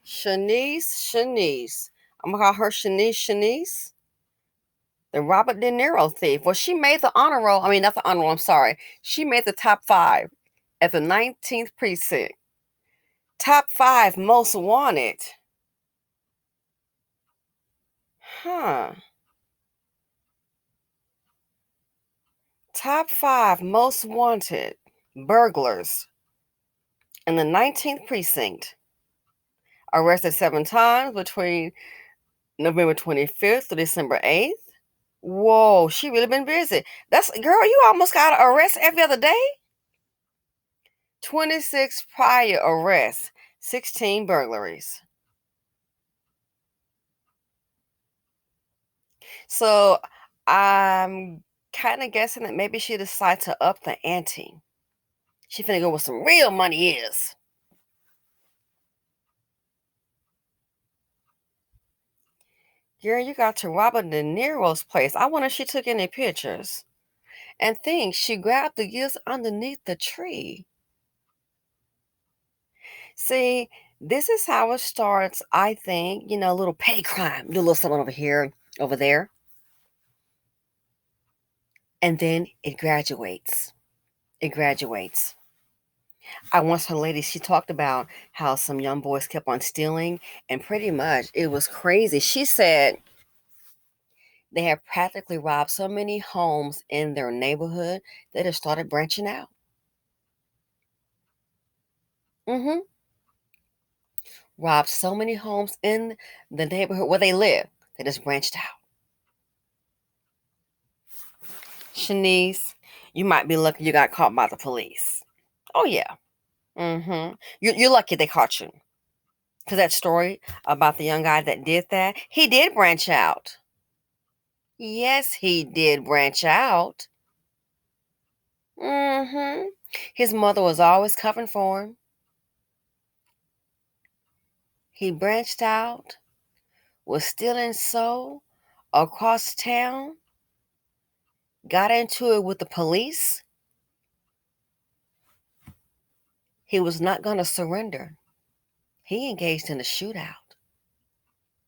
Shanice. I'm gonna call her Shanice. The Robert De Niro thief. Well, she made the honor roll. I mean, not the honor roll, I'm sorry. She made the top 5 at the 19th precinct. Top 5 most wanted. Huh. Top 5 most wanted burglars in the 19th precinct. Arrested 7 times between November 25th to December 8th. Whoa, she really been busy. That's girl, you almost got arrested every other day. 26 prior arrests, 16 burglaries. So I'm kind of guessing that maybe she decided to up the ante. She finna go where some real money is. Girl, you got to Robert De Niro's place. I wonder if she took any pictures. And think she grabbed the gifts underneath the tree. See, this is how it starts, I think. A little petty crime. Do a little something over here, over there. And then it graduates. It graduates. I once heard a lady, she talked about how some young boys kept on stealing, and pretty much it was crazy. She said they had practically robbed so many homes in their neighborhood that it started branching out. Mm-hmm. Robbed so many homes in the neighborhood where they live that it's branched out. Shanice, you might be lucky you got caught by the police. Oh yeah. Mm-hmm. You're lucky they caught you. Because that story about the young guy that did that, he did branch out. Yes, he did branch out. Mm-hmm. His mother was always covering for him. He branched out, was stealing so across town, got into it with the police. He was not going to surrender. He engaged in a shootout.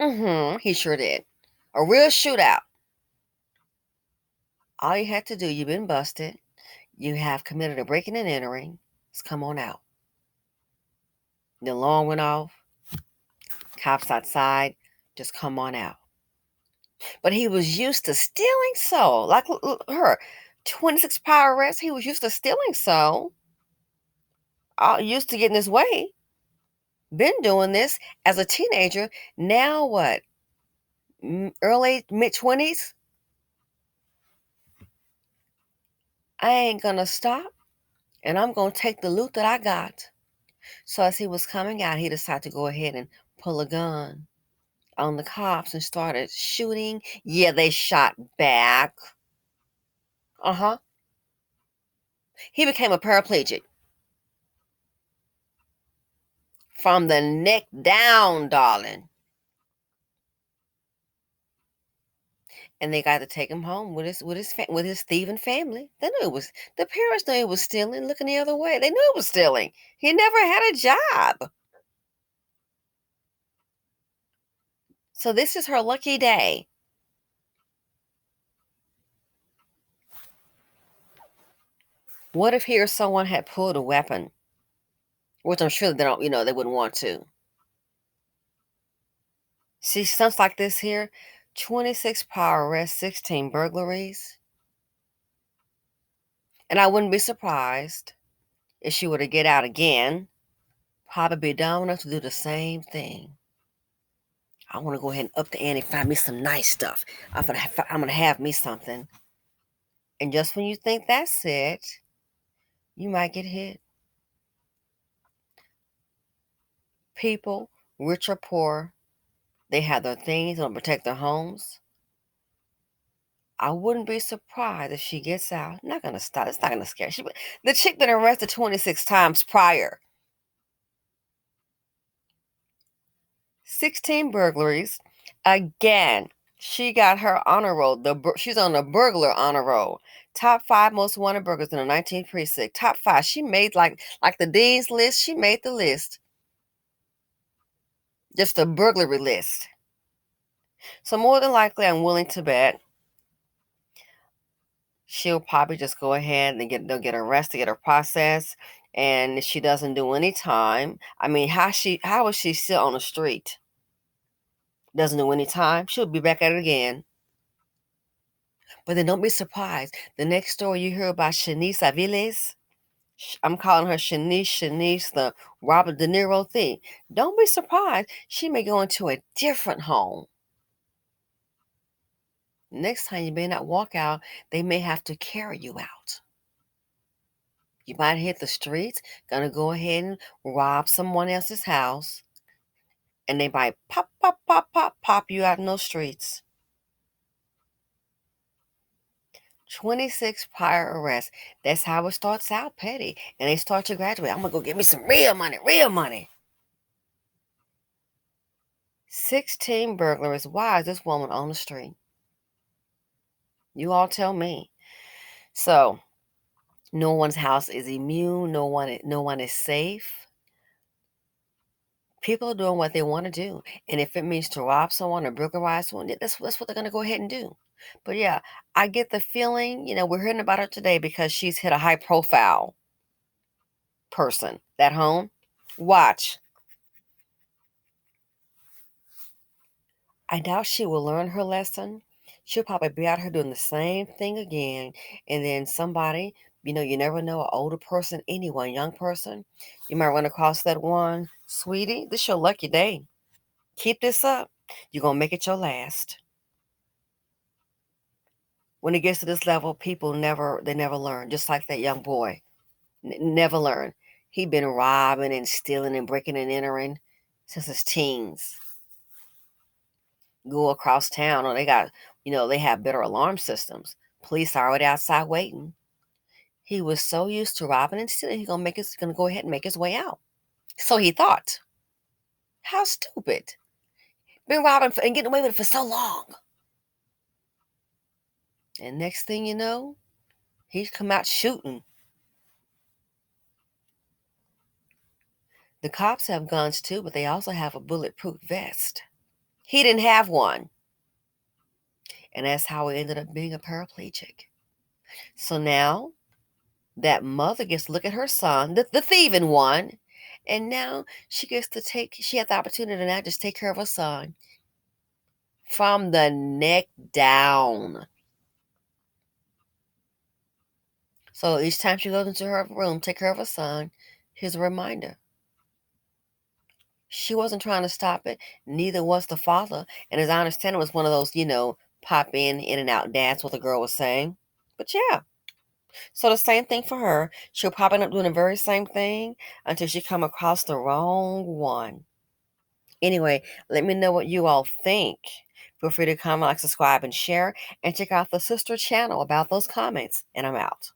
Mm-hmm. He sure did. A real shootout. All you had to do, you've been busted. You have committed a breaking and entering. Let's come on out. The alarm went off. Cops outside. Just come on out. But he was used to stealing so. Like her 26 power arrest, he was used to stealing so. Used to getting his way. Been doing this as a teenager. Now what? Early, mid-20s? I ain't gonna stop, and I'm gonna take the loot that I got. So as he was coming out, he decided to go ahead and pull a gun on the cops and started shooting. Yeah, they shot back. Uh-huh. He became a paraplegic from the neck down, darling. And they got to take him home with his thieving family. They knew it was the parents knew he was stealing, looking the other way. They knew it was stealing. He never had a job. So this is her lucky day. What if here someone had pulled a weapon? Which I'm sure they don't, they wouldn't want to. See, stunts like this here, 26 power arrests, 16 burglaries. And I wouldn't be surprised if she were to get out again, probably be dumb enough to do the same thing. I want to go ahead and up the ante, find me some nice stuff. I'm gonna have me something. And just when you think that's it, you might get hit. People, rich or poor, they have their things, they don't protect their homes. I wouldn't be surprised if she gets out. Not gonna stop. It's not gonna scare. The chick been arrested 26 times prior. 16 burglaries. Again, she got her honor roll. She's on the burglar honor roll. Top 5 most wanted burglars in the 19th precinct. Top 5. She made like the dean's list. She made the list. Just a burglary list. So more than likely, I'm willing to bet she'll probably just go ahead and they'll get arrested, get her processed, and if she doesn't do any time, I mean, how is she still on the street? Doesn't do any time, she'll be back at it again. But then don't be surprised. The next story you hear about Shanice Aviles, I'm calling her Shanice, the Robert Deniro thing. Don't be surprised. She may go into a different home. Next time you may not walk out, they may have to carry you out. You might hit the streets, gonna go ahead and rob someone else's house, and they might pop you out in those streets. 26 prior arrests. That's how it starts out, petty. And they start to graduate. I'm gonna go get me some real money, real money. 16 burglaries. Why is this woman on the street? You all tell me. So, no one's house is immune. No one is safe. People are doing what they want to do. And if it means to rob someone or burglarize someone, that's what they're going to go ahead and do. But yeah, I get the feeling, we're hearing about her today because she's hit a high profile person. That home. Watch. I doubt she will learn her lesson. She'll probably be out here doing the same thing again. And then somebody, you never know, an older person, anyone, young person, you might run across that one. Sweetie, this your lucky day. Keep this up. You're going to make it your last. When it gets to this level, people never learn. Just like that young boy. Never learn. He been robbing and stealing and breaking and entering since his teens. Go across town, or they have better alarm systems. Police are already outside waiting. He was so used to robbing and stealing, he's gonna go ahead and make his way out. So he thought. How stupid. Been robbing and getting away with it for so long. And next thing you know, he's come out shooting. The cops have guns too, but they also have a bulletproof vest. He didn't have one. And that's how he ended up being a paraplegic. So now that mother gets to look at her son, the thieving one, and now she had the opportunity to now just take care of her son from the neck down. So each time she goes into her room, take care of her son, here's a reminder. She wasn't trying to stop it, neither was the father. And as I understand, it was one of those, pop in and out dads, what the girl was saying. But yeah. So the same thing for her. She'll probably end up doing the very same thing until she come across the wrong one. Anyway, let me know what you all think. Feel free to comment, like, subscribe, and share. And check out the sister channel about those comments. And I'm out.